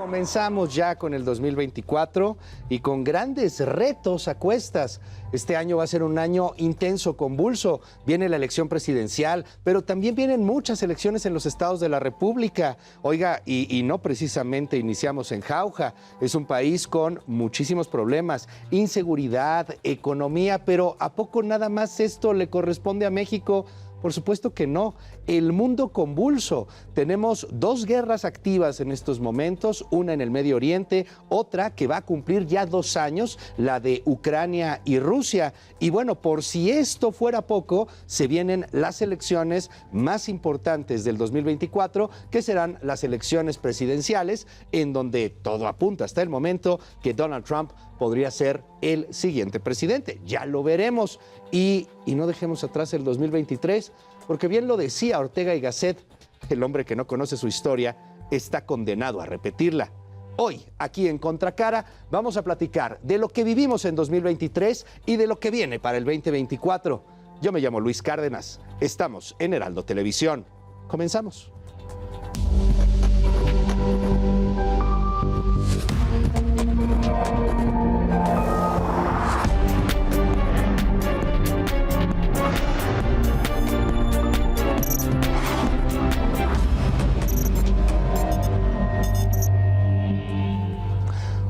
Comenzamos ya con el 2024 y con grandes retos a cuestas. Este año va a ser un año intenso, convulso. Viene la elección presidencial, pero también vienen muchas elecciones en los estados de la República. Oiga, y no precisamente iniciamos en jauja. Es un país con muchísimos problemas, inseguridad, economía, pero ¿a poco nada más esto le corresponde a México? Por supuesto que no. El mundo convulso. Tenemos dos guerras activas en estos momentos, una en el Medio Oriente, otra que va a cumplir ya 2 años, la de Ucrania y Rusia. Y bueno, por si esto fuera poco, se vienen las elecciones más importantes del 2024, que serán las elecciones presidenciales, en donde todo apunta hasta el momento que Donald Trump podría ser el siguiente presidente. Ya lo veremos. Y no dejemos atrás el 2023, porque bien lo decía Ortega y Gasset, el hombre que no conoce su historia está condenado a repetirla. Hoy, aquí en Contracara, vamos a platicar de lo que vivimos en 2023 y de lo que viene para el 2024. Yo me llamo Luis Cárdenas. Estamos en Heraldo Televisión. Comenzamos.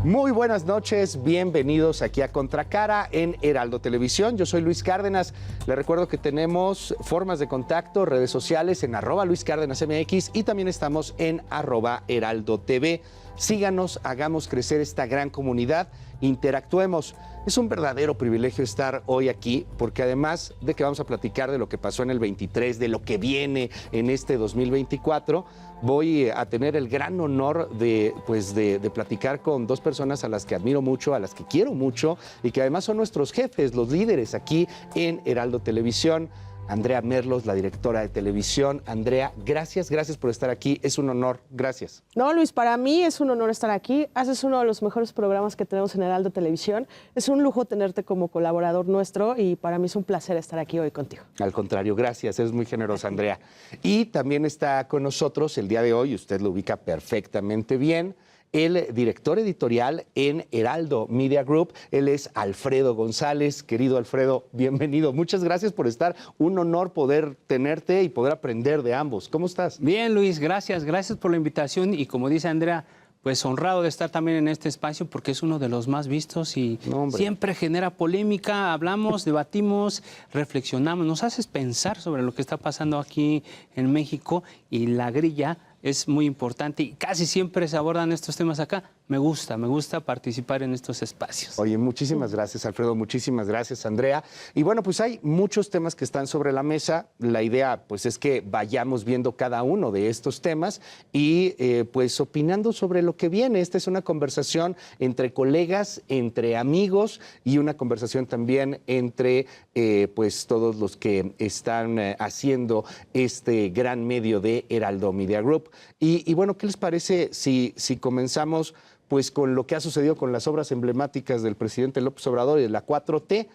Muy buenas noches, bienvenidos aquí a Contracara en Heraldo Televisión. Yo soy Luis Cárdenas. Les recuerdo que tenemos formas de contacto, redes sociales en @LuisCárdenasMX y también estamos en @HeraldoTV. Síganos, hagamos crecer esta gran comunidad, interactuemos. Es un verdadero privilegio estar hoy aquí, porque además de que vamos a platicar de lo que pasó en el 23, de lo que viene en este 2024, voy a tener el gran honor de platicar con dos personas a las que admiro mucho, a las que quiero mucho y que además son nuestros jefes, los líderes aquí en Heraldo Televisión. Andrea Merlos, la directora de televisión. Andrea, gracias por estar aquí. Es un honor. Gracias. No, Luis, para mí es un honor estar aquí. Haces uno de los mejores programas que tenemos en Heraldo Televisión. Es un lujo tenerte como colaborador nuestro y para mí es un placer estar aquí hoy contigo. Al contrario, gracias. Es muy generosa, Andrea. Y también está con nosotros el día de hoy, usted lo ubica perfectamente bien, el director editorial en Heraldo Media Group. Él es Alfredo González. Querido Alfredo, bienvenido. Muchas gracias por estar. Un honor poder tenerte y poder aprender de ambos. ¿Cómo estás? Bien, Luis, gracias por la invitación y como dice Andrea, pues honrado de estar también en este espacio porque es uno de los más vistos y siempre genera polémica. Hablamos, debatimos, reflexionamos, nos haces pensar sobre lo que está pasando aquí en México y la grilla es muy importante y casi siempre se abordan estos temas acá. Me gusta participar en estos espacios. Oye, muchísimas gracias, Alfredo, muchísimas gracias, Andrea. Y bueno, pues hay muchos temas que están sobre la mesa. La idea, pues, es que vayamos viendo cada uno de estos temas y, pues, opinando sobre lo que viene. Esta es una conversación entre colegas, entre amigos y una conversación también entre, pues, todos los que están haciendo este gran medio de Heraldo Media Group. Y bueno, ¿qué les parece si comenzamos pues con lo que ha sucedido con las obras emblemáticas del presidente López Obrador y de la 4T?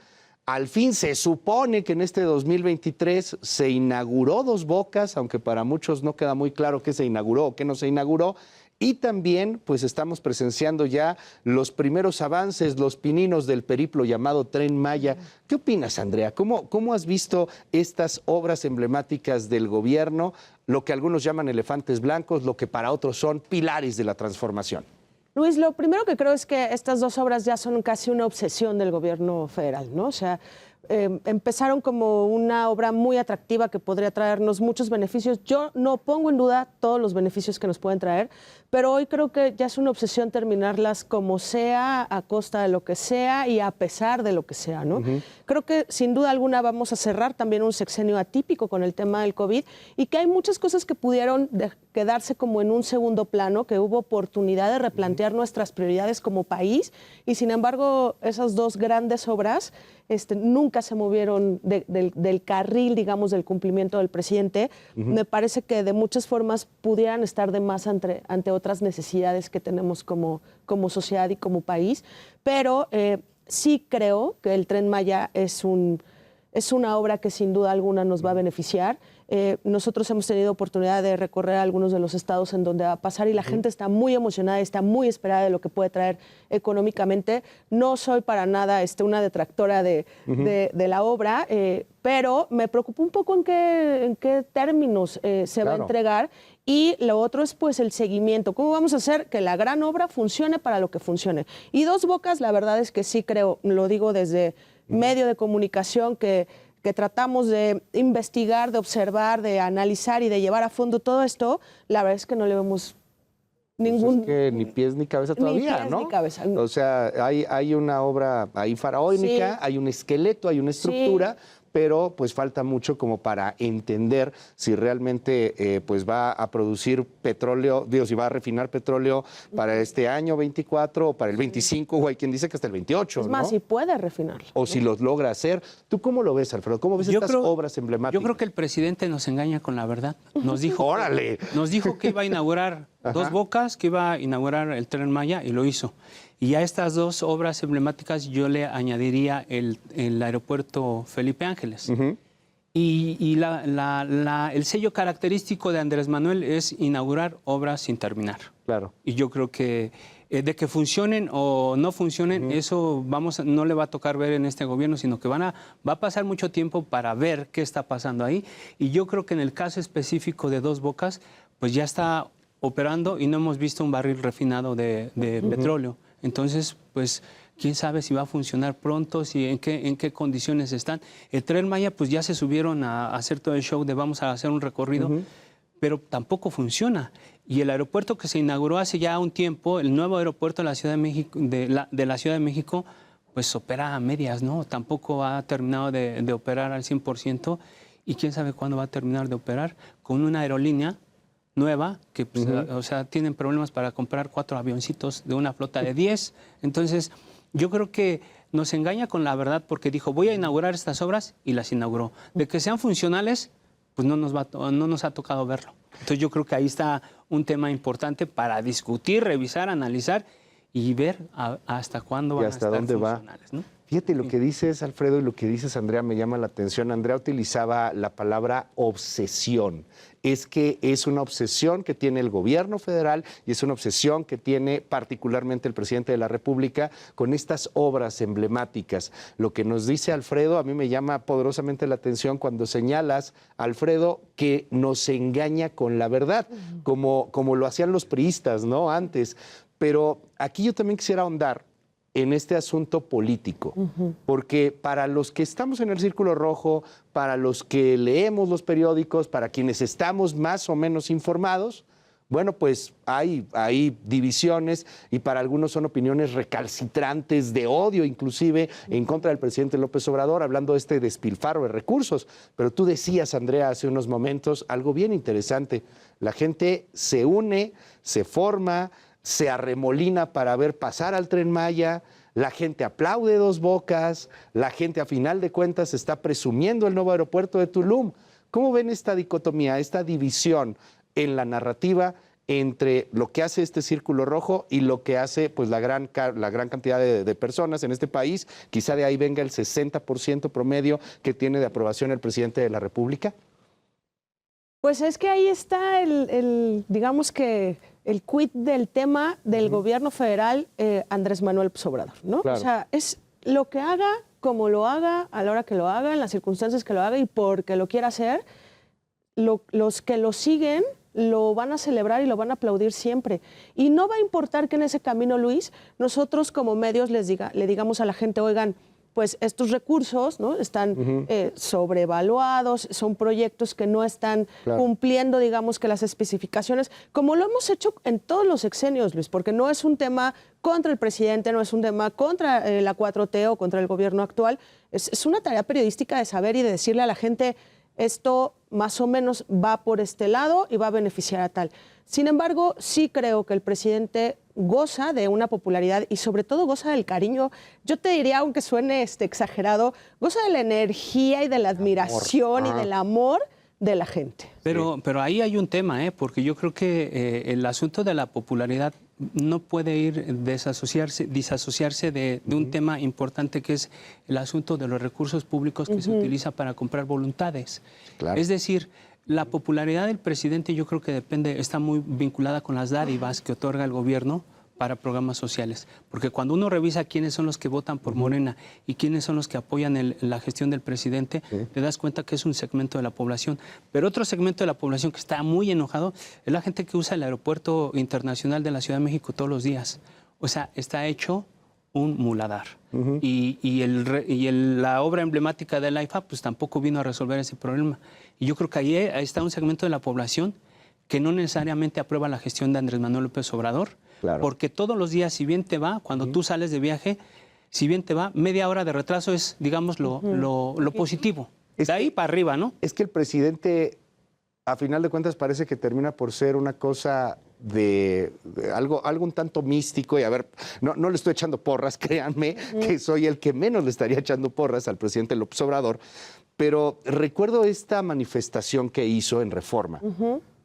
Al fin se supone que en este 2023 se inauguró Dos Bocas, aunque para muchos no queda muy claro qué se inauguró o qué no se inauguró. Y también pues estamos presenciando ya los primeros avances, los pininos del periplo llamado Tren Maya. ¿Qué opinas, Andrea? ¿Cómo has visto estas obras emblemáticas del gobierno, lo que algunos llaman elefantes blancos, lo que para otros son pilares de la transformación? Luis, lo primero que creo es que estas dos obras ya son casi una obsesión del gobierno federal, ¿no? O sea, empezaron como una obra muy atractiva que podría traernos muchos beneficios. Yo no pongo en duda todos los beneficios que nos pueden traer, pero hoy creo que ya es una obsesión terminarlas como sea, a costa de lo que sea y a pesar de lo que sea, ¿no? Creo que sin duda alguna vamos a cerrar también un sexenio atípico con el tema del COVID y que hay muchas cosas que pudieron quedarse como en un segundo plano, que hubo oportunidad de replantear nuestras prioridades como país y sin embargo esas dos grandes obras nunca se movieron del carril, digamos, del cumplimiento del presidente. Me parece que de muchas formas pudieran estar de más ante otras necesidades que tenemos como sociedad y como país, pero sí creo que el Tren Maya es una obra que sin duda alguna nos va a beneficiar. Nosotros hemos tenido oportunidad de recorrer algunos de los estados en donde va a pasar y la gente está muy emocionada, está muy esperada de lo que puede traer económicamente. No soy para nada una detractora de la obra, pero me preocupa un poco en qué términos se va a entregar. Y lo otro es pues el seguimiento. ¿Cómo vamos a hacer que la gran obra funcione para lo que funcione? Y Dos Bocas, la verdad es que sí creo, lo digo desde medio de comunicación, que tratamos de investigar, de observar, de analizar y de llevar a fondo todo esto, la verdad es que no le vemos ningún... Pues es que ni pies ni cabeza todavía, ni pies, ¿no? Ni cabeza. O sea, hay una obra ahí faraónica, hay un esqueleto, hay una estructura, pero pues falta mucho como para entender si realmente pues va a producir petróleo, si va a refinar petróleo para este año 24 o para el 25, o hay quien dice que hasta el 28, Es más, si puede refinarlo. O si los logra hacer. ¿Tú cómo lo ves, Alfredo? ¿Cómo ves estas obras emblemáticas? Yo creo que el presidente nos engaña con la verdad. Nos dijo, ¡órale! Nos dijo que iba a inaugurar Dos Bocas, que iba a inaugurar el Tren Maya, y lo hizo. Y a estas dos obras emblemáticas yo le añadiría el aeropuerto Felipe Ángeles. Y el sello característico de Andrés Manuel es inaugurar obras sin terminar. Claro. Y yo creo que de que funcionen o no funcionen, eso no le va a tocar ver en este gobierno, sino que va a pasar mucho tiempo para ver qué está pasando ahí. Y yo creo que en el caso específico de Dos Bocas, pues ya está operando y no hemos visto un barril refinado de petróleo. Entonces, pues, quién sabe si va a funcionar pronto, en qué condiciones están. El Tren Maya, pues ya se subieron a hacer todo el show de vamos a hacer un recorrido, pero tampoco funciona. Y el aeropuerto que se inauguró hace ya un tiempo, el nuevo aeropuerto de la Ciudad de México, pues opera a medias, ¿no? Tampoco ha terminado de operar al 100%, y quién sabe cuándo va a terminar de operar con una aerolínea nueva, que pues, o sea, tienen problemas para comprar 4 avioncitos de una flota de 10. Entonces, yo creo que nos engaña con la verdad porque dijo, voy a inaugurar estas obras y las inauguró. De que sean funcionales, pues no nos ha tocado verlo. Entonces, yo creo que ahí está un tema importante para discutir, revisar, analizar y ver hasta cuándo van a estar funcionales, ¿no? Fíjate, lo que dices, Alfredo, y lo que dices, Andrea, me llama la atención. Andrea utilizaba la palabra obsesión. Es que es una obsesión que tiene el gobierno federal y es una obsesión que tiene particularmente el presidente de la República con estas obras emblemáticas. Lo que nos dice Alfredo, a mí me llama poderosamente la atención cuando señalas, Alfredo, que nos engaña con la verdad, como lo hacían los priistas, ¿no? Antes. Pero aquí yo también quisiera ahondar en este asunto político, porque para los que estamos en el Círculo Rojo, para los que leemos los periódicos, para quienes estamos más o menos informados, bueno, pues hay divisiones y para algunos son opiniones recalcitrantes de odio, inclusive en contra del presidente López Obrador, hablando de este despilfarro de recursos. Pero tú decías, Andrea, hace unos momentos algo bien interesante. La gente se une, se forma, se arremolina para ver pasar al Tren Maya, la gente aplaude Dos Bocas, la gente a final de cuentas está presumiendo el nuevo aeropuerto de Tulum. ¿Cómo ven esta dicotomía, esta división en la narrativa entre lo que hace este Círculo Rojo y lo que hace pues la gran cantidad de personas en este país? Quizá de ahí venga el 60% promedio que tiene de aprobación el presidente de la República. Pues es que ahí está digamos que el quid del tema del gobierno federal, Andrés Manuel López Obrador, ¿no? Claro. O sea, es lo que haga, como lo haga, a la hora que lo haga, en las circunstancias que lo haga y porque lo quiera hacer, los que lo siguen lo van a celebrar y lo van a aplaudir siempre. Y no va a importar que en ese camino, Luis, nosotros como medios le digamos a la gente, oigan, pues estos recursos, ¿no?, están sobrevaluados, son proyectos que no están cumpliendo, digamos, que las especificaciones, como lo hemos hecho en todos los sexenios, Luis, porque no es un tema contra el presidente, no es un tema contra la 4T o contra el gobierno actual, es una tarea periodística de saber y de decirle a la gente, esto más o menos va por este lado y va a beneficiar a tal. Sin embargo, sí creo que el presidente goza de una popularidad y sobre todo goza del cariño, yo te diría, aunque suene exagerado, goza de la energía y de la admiración y del amor de la gente. Pero ahí hay un tema, porque yo creo que el asunto de la popularidad no puede disasociarse de un tema importante que es el asunto de los recursos públicos que se utiliza para comprar voluntades. Claro. Es decir, La popularidad del presidente yo creo que está muy vinculada con las dádivas que otorga el gobierno para programas sociales. Porque cuando uno revisa quiénes son los que votan por Morena y quiénes son los que apoyan la gestión del presidente, te das cuenta que es un segmento de la población. Pero otro segmento de la población que está muy enojado es la gente que usa el aeropuerto internacional de la Ciudad de México todos los días. O sea, está hecho un muladar. La obra emblemática del AIFA pues tampoco vino a resolver ese problema. Y yo creo que ahí está un segmento de la población que no necesariamente aprueba la gestión de Andrés Manuel López Obrador, porque todos los días, si bien te va, cuando tú sales de viaje, si bien te va, media hora de retraso es, digamos, lo positivo. De ahí para arriba, ¿no? Es que el presidente, a final de cuentas, parece que termina por ser una cosa de algo un tanto místico. Y a ver, no le estoy echando porras, créanme, que soy el que menos le estaría echando porras al presidente López Obrador, pero recuerdo esta manifestación que hizo en Reforma,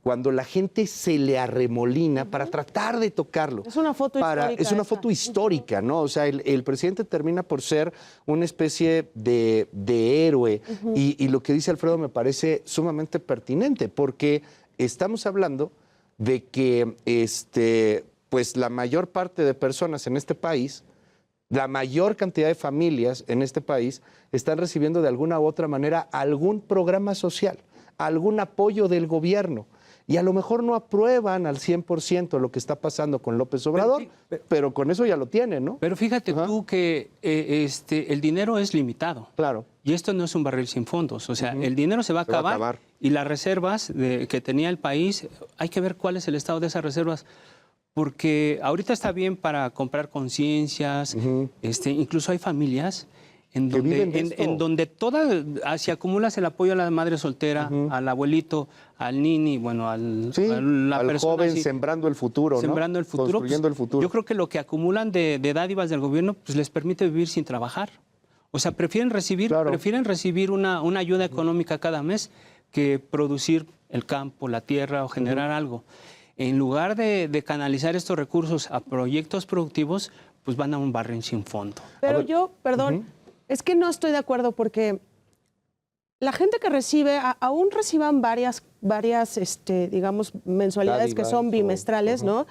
cuando la gente se le arremolina para tratar de tocarlo. Es una foto histórica. Es una foto histórica, ¿no? O sea, el presidente termina por ser una especie de héroe. Y lo que dice Alfredo me parece sumamente pertinente, porque estamos hablando de que pues la mayor parte de personas en este país, la mayor cantidad de familias en este país están recibiendo de alguna u otra manera algún programa social, algún apoyo del gobierno. Y a lo mejor no aprueban al 100% lo que está pasando con López Obrador, pero con eso ya lo tienen, ¿no? Pero fíjate tú que el dinero es limitado. Claro. Y esto no es un barril sin fondos. O sea, el dinero se va a acabar. Y las reservas que tenía el país, hay que ver cuál es el estado de esas reservas. Porque ahorita está bien para comprar conciencias, incluso hay familias en donde si acumulas el apoyo a la madre soltera, al abuelito, al nini, bueno, al joven así, sembrando el futuro, sembrando el futuro, construyendo el futuro. Yo creo que lo que acumulan de dádivas del gobierno pues les permite vivir sin trabajar. O sea, prefieren recibir una ayuda económica cada mes que producir el campo, la tierra o generar algo. En lugar de canalizar estos recursos a proyectos productivos, pues van a un barril sin fondo. Pero yo, perdón, es que no estoy de acuerdo porque la gente que recibe, aún reciban varias digamos, mensualidades dádivas, que son bimestrales, ¿no?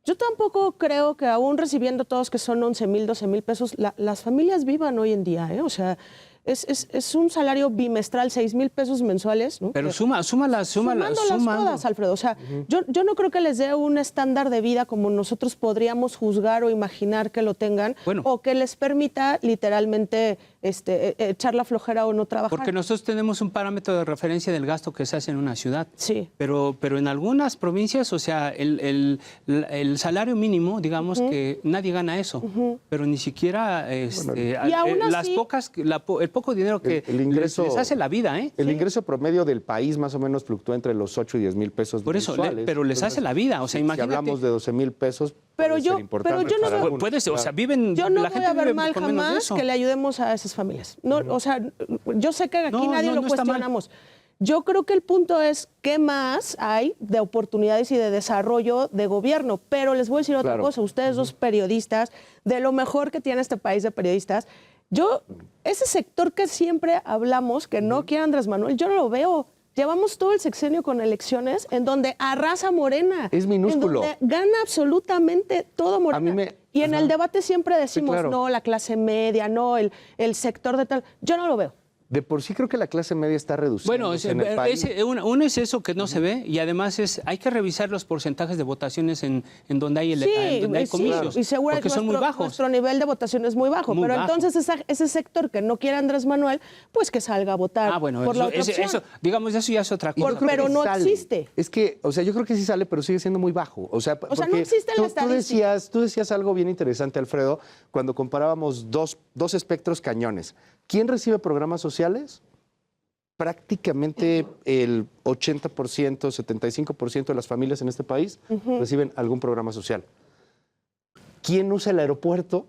Yo tampoco creo que aún recibiendo todos que son 11,000, 12,000 pesos, las familias vivan hoy en día, ¿eh? O sea, es un salario bimestral, 6,000 pesos mensuales, ¿no? Pero súmalas todas, Alfredo. O sea, yo no creo que les dé un estándar de vida como nosotros podríamos juzgar o imaginar que lo tengan, o que les permita literalmente echar la flojera o no trabajar. Porque nosotros tenemos un parámetro de referencia del gasto que se hace en una ciudad. Sí. Pero en algunas provincias, o sea, el salario mínimo, digamos que nadie gana eso, pero ni siquiera el poco dinero que les hace la vida, ¿eh? El ingreso promedio del país más o menos fluctúa entre los 8 y 10 mil pesos por eso, mensuales. pero les hace la vida, o sea, imagínate. Si hablamos de 12,000 pesos, pero yo no puede ser, o sea, viven. Yo no la voy gente a ver vive mal con menos de jamás eso. que le ayudemos a esas familias. No, o sea, yo sé que aquí nadie lo cuestionamos. Yo creo que el punto es qué más hay de oportunidades y de desarrollo de gobierno. Pero les voy a decir otra cosa. Ustedes dos periodistas, de lo mejor que tiene este país de periodistas, ese sector que siempre hablamos, que no quiere Andrés Manuel, yo no lo veo. Llevamos todo el sexenio con elecciones en donde arrasa Morena. Es minúsculo. En donde gana absolutamente todo Morena. Y en el debate siempre decimos, no, la clase media, no, el sector de tal. Yo no lo veo. De por sí creo que la clase media está reducida. Bueno, uno es eso que no se ve y además hay que revisar los porcentajes de votaciones en donde hay comicios, y seguro porque son muy bajos. Nuestro nivel de votación es muy bajo, entonces ese sector que no quiere Andrés Manuel, pues que salga a votar por la otra opción. Digamos, eso ya es otra cosa. Pero no existe. Es que, o sea, yo creo que sí sale, pero sigue siendo muy bajo. O sea, no existe en la estadística. Tú decías algo bien interesante, Alfredo, cuando comparábamos dos espectros cañones. ¿Quién recibe programas sociales? Prácticamente el 80%, 75% de las familias en este país reciben algún programa social. ¿Quién usa el aeropuerto?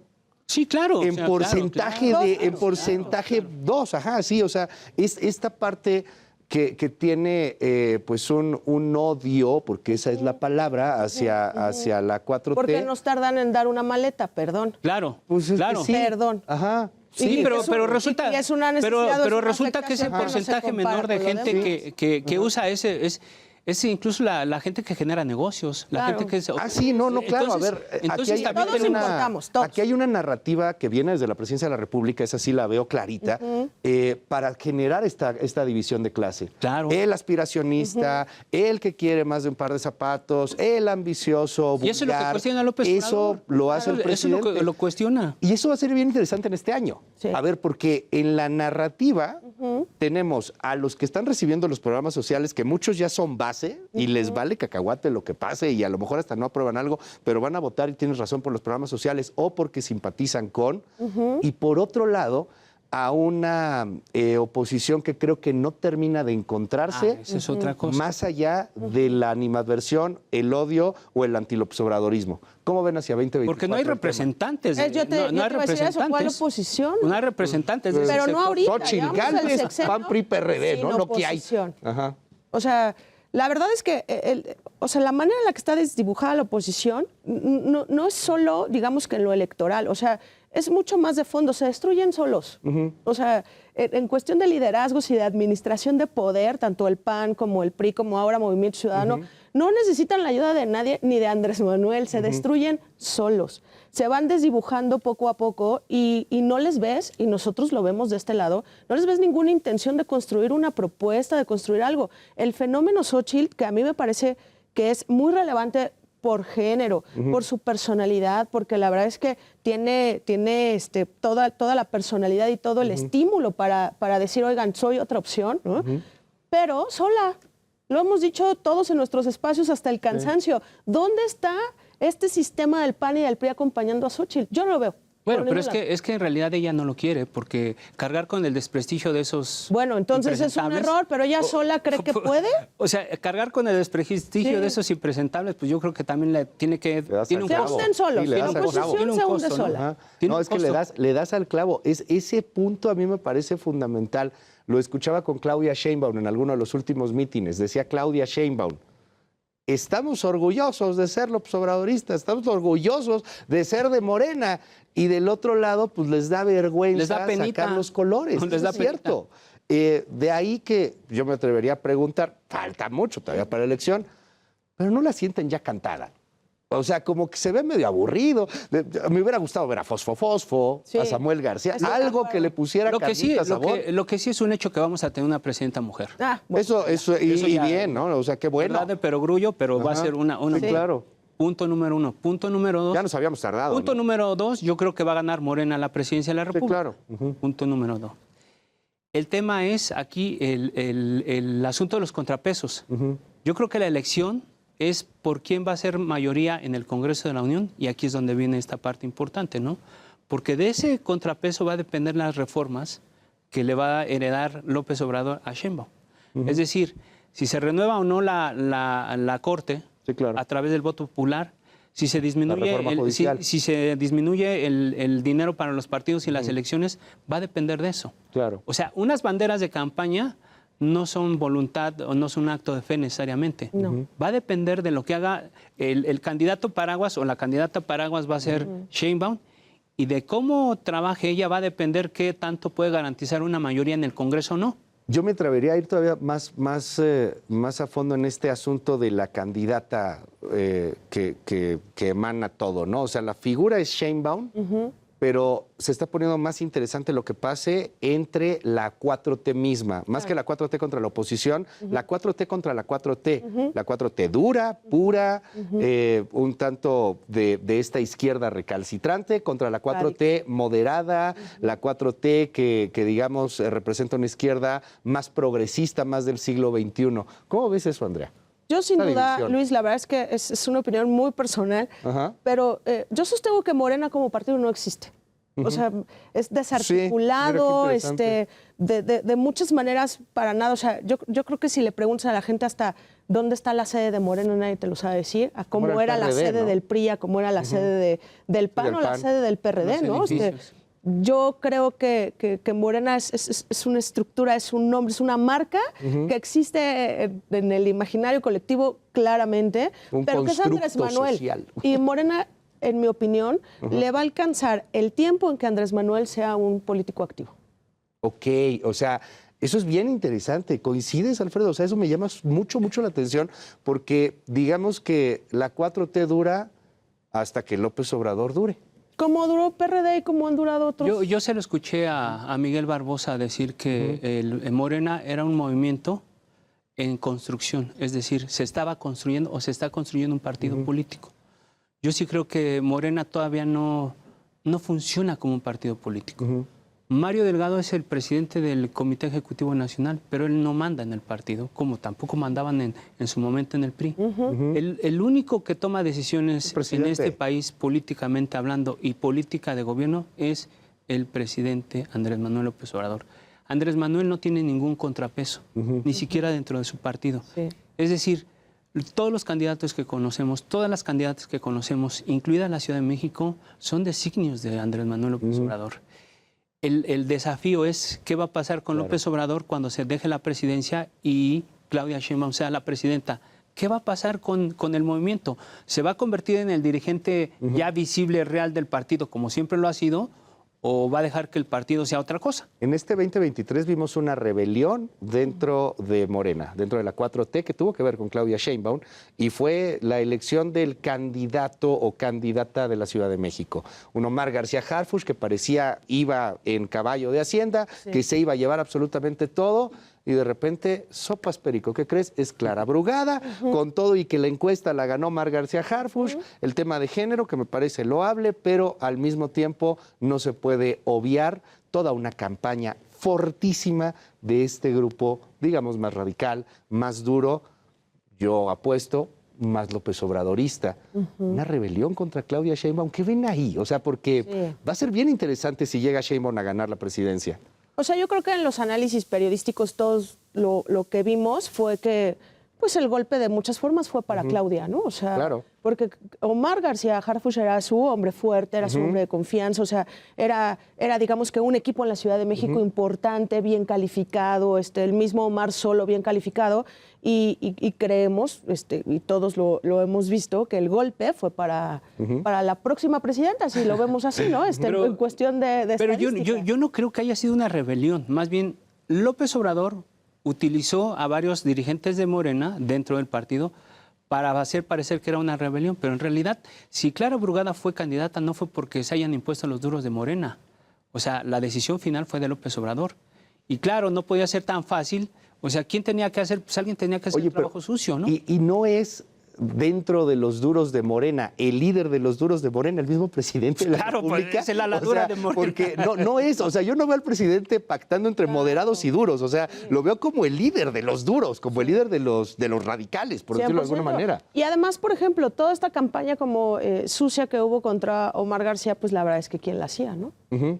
Sí, claro. En porcentaje 2, sí, o sea, es esta parte que tiene pues un odio, porque esa es la palabra, hacia la 4T. Porque nos tardan en dar una maleta, perdón. Claro, pues claro. Sí. Perdón. Ajá. Sí, Y pero, es un- pero resulta, y es una pero, necesidad, pero es una resulta que ese afectación que no se porcentaje compara menor de con lo gente que usa ese es incluso la gente que genera negocios, la Claro. gente que Sí, no, claro. A ver, entonces aquí todos hay importamos, todos. aquí hay una narrativa que viene desde la presidencia de la República, esa sí la veo clarita, para generar esta división de clase. Claro. El aspiracionista, el que quiere más de un par de zapatos, el ambicioso, y eso es lo que vulgar, cuestiona López eso Obrador. lo hace el Eso es presidente. lo que lo cuestiona. Y eso va a ser bien interesante en este año. Sí. A ver, porque en la narrativa tenemos a los que están recibiendo los programas sociales, que muchos ya son base y les vale cacahuate lo que pase y a lo mejor hasta no aprueban algo, pero van a votar y tienes razón por los programas sociales o porque simpatizan con. Y por otro lado, a una oposición que creo que no termina de encontrarse. Esa es otra cosa. Más allá de la animadversión, el odio o el antilopsobradorismo. ¿Cómo ven hacia 2024? Porque no hay el tema? representantes. Yo te no hay iba a decir eso, ¿cuál representantes. oposición? No hay representantes de ese Pero no sector. ahorita. Xochitl llevamos al Gálvez, sexenio PAN, PRI, PRD, sin ¿no? No que hay. oposición. Ajá. O sea, la verdad es que la manera en la que está desdibujada la oposición no es solo, digamos, que en lo electoral. O sea, es mucho más de fondo. Se destruyen solos. O sea, en cuestión de liderazgos y de administración de poder, tanto el PAN como el PRI, como ahora Movimiento Ciudadano, no necesitan la ayuda de nadie ni de Andrés Manuel. Se destruyen solos. Se van desdibujando poco a poco y no les ves, y nosotros lo vemos de este lado, no les ves ninguna intención de construir una propuesta, de construir algo. El fenómeno Xochitl, que a mí me parece que es muy relevante por género, por su personalidad, porque la verdad es que tiene toda la personalidad y todo el estímulo para decir, oigan, soy otra opción, ¿no? Pero sola. Lo hemos dicho todos en nuestros espacios hasta el cansancio. ¿Dónde está este sistema del PAN y del PRI acompañando a Xochitl? Yo no lo veo. Bueno, pero es que en realidad ella no lo quiere, porque cargar con el desprestigio de esos. Bueno, entonces es un impresentables, error, pero ella sola cree que puede. O sea, cargar con el desprestigio de esos impresentables, pues yo creo que también le tiene que. Tiene un Se costo. hunden solos. Sí, le La das al clavo. oposición Tiene un se hunde costo, ¿no? sola. Ajá. Tiene No, un es que costo. le das al clavo. Ese punto a mí me parece fundamental. Lo escuchaba con Claudia Sheinbaum en alguno de los últimos mítines. Decía Claudia Sheinbaum, estamos orgullosos de ser López Obradoristas, estamos orgullosos de ser de Morena. Y del otro lado, pues les da vergüenza Les da penita. sacar los colores. Les Eso da es cierto. De ahí que yo me atrevería a preguntar, falta mucho todavía para la elección, pero no la sienten ya cantada. O sea, como que se ve medio aburrido. Me hubiera gustado ver a Fosfo, Sí. a Samuel García, Estoy de algo acuerdo. que le pusiera Lo que, sí, carnita, sabor. lo que sí es un hecho que vamos a tener una presidenta mujer. Bueno, Eso y ya- bien, ¿no? O sea, qué bueno. ¿Verdad? De perogrullo, pero va a Ajá. ser una Sí, claro. Punto número uno. Punto número dos. Ya nos habíamos tardado. Punto ¿no? número dos, yo creo que va a ganar Morena la presidencia de la República. claro. Punto número dos. El tema es aquí el asunto de los contrapesos. Yo creo que la elección es por quién va a ser mayoría en el Congreso de la Unión, y aquí es donde viene esta parte importante, ¿no? Porque de ese contrapeso va a depender las reformas que le va a heredar López Obrador a Sheinbaum. Es decir, si se renueva o no la Corte, Sí, claro. a través del voto popular, si se disminuye, reforma judicial. si se disminuye el dinero para los partidos y las elecciones, va a depender de eso. Claro. O sea, unas banderas de campaña no son voluntad o no son un acto de fe necesariamente. No. Va a depender de lo que haga el candidato paraguas o la candidata paraguas, va a ser Sheinbaum, y de cómo trabaje ella va a depender qué tanto puede garantizar una mayoría en el Congreso o no. Yo me atrevería a ir todavía más a fondo en este asunto de la candidata que emana todo, ¿no? O sea, la figura es Sheinbaum, pero se está poniendo más interesante lo que pase entre la 4T misma, más que la 4T contra la oposición, la 4T contra la 4T, la 4T dura, pura, un tanto de esta izquierda recalcitrante contra la 4T moderada, la 4T que digamos representa una izquierda más progresista, más del siglo XXI. ¿Cómo ves eso, Andrea? Yo sin Una duda, división. Luis, la verdad es que es una opinión muy personal, Ajá. pero yo sostengo que Morena como partido no existe. O sea, es desarticulado, mira qué interesante. de muchas maneras para nada. O sea, yo creo que si le preguntas a la gente hasta dónde está la sede de Morena, nadie te lo sabe decir, a cómo Como era el la PRD, sede ¿no? del PRI, a cómo era la sede del PAN del o la PAN. sede del PRD, Los ¿no? edificios. Yo creo que Morena es una estructura, es un nombre, es una marca que existe en el imaginario colectivo claramente, Un pero que es Andrés constructo Manuel. social. Y Morena en mi opinión, le va a alcanzar el tiempo en que Andrés Manuel sea un político activo. Ok, o sea, eso es bien interesante. ¿Coincides, Alfredo? O sea, eso me llama mucho, mucho la atención porque digamos que la 4T dura hasta que López Obrador dure. Como duró PRD y como han durado otros. Yo se lo escuché a Miguel Barbosa decir que el Morena era un movimiento en construcción, es decir, se estaba construyendo o se está construyendo un partido político. Yo sí creo que Morena todavía no funciona como un partido político. Mario Delgado es el presidente del Comité Ejecutivo Nacional, pero él no manda en el partido, como tampoco mandaban en su momento en el PRI. El único que toma decisiones en este país, políticamente hablando, y política de gobierno, es el presidente Andrés Manuel López Obrador. Andrés Manuel no tiene ningún contrapeso, ni siquiera dentro de su partido. Sí. Es decir, todos los candidatos que conocemos, todas las candidatas que conocemos, incluida la Ciudad de México, son designios de Andrés Manuel López Obrador. El desafío es qué va a pasar con López Obrador cuando se deje la presidencia y Claudia Sheinbaum sea la presidenta. ¿Qué va a pasar con el movimiento? ¿Se va a convertir en el dirigente ya visible, real del partido, como siempre lo ha sido, o va a dejar que el partido sea otra cosa? En este 2023 vimos una rebelión dentro de Morena, dentro de la 4T, que tuvo que ver con Claudia Sheinbaum, y fue la elección del candidato o candidata de la Ciudad de México. Un Omar García Harfuch que parecía iba en caballo de Hacienda, que se iba a llevar absolutamente todo, y de repente, sopas perico, ¿qué crees? Es Clara Brugada, con todo y que la encuesta la ganó Omar García Harfuch, el tema de género, que me parece loable, pero al mismo tiempo no se puede obviar toda una campaña fortísima de este grupo, digamos, más radical, más duro, yo apuesto, más López Obradorista. Una rebelión contra Claudia Sheinbaum. ¿Qué ven ahí? O sea, porque va a ser bien interesante si llega Sheinbaum a ganar la presidencia. O sea, yo creo que en los análisis periodísticos todos lo que vimos fue que pues el golpe de muchas formas fue para Claudia, ¿no? O sea, porque Omar García Harfuch era su hombre fuerte, era su hombre de confianza, o sea, era digamos que un equipo en la Ciudad de México importante, bien calificado, el mismo Omar solo bien calificado, y creemos, y todos lo hemos visto, que el golpe fue para la próxima presidenta, si lo vemos así, ¿no? En cuestión de pero yo no creo que haya sido una rebelión, más bien López Obrador utilizó a varios dirigentes de Morena dentro del partido para hacer parecer que era una rebelión, pero en realidad, si Clara Brugada fue candidata, no fue porque se hayan impuesto los duros de Morena. O sea, la decisión final fue de López Obrador. Y claro, no podía ser tan fácil. O sea, ¿quién tenía que hacer? Pues alguien tenía que hacer el trabajo sucio, ¿no? Y no es dentro de los duros de Morena, el líder de los duros de Morena, el mismo presidente de la República. Pues es la dura de Morena. Porque no es, o sea, yo no veo al presidente pactando entre moderados y duros, o sea, lo veo como el líder de los duros, como el líder de los radicales, por decirlo de alguna manera. Y además, por ejemplo, toda esta campaña como sucia que hubo contra Omar García, pues la verdad es que quién la hacía, ¿no?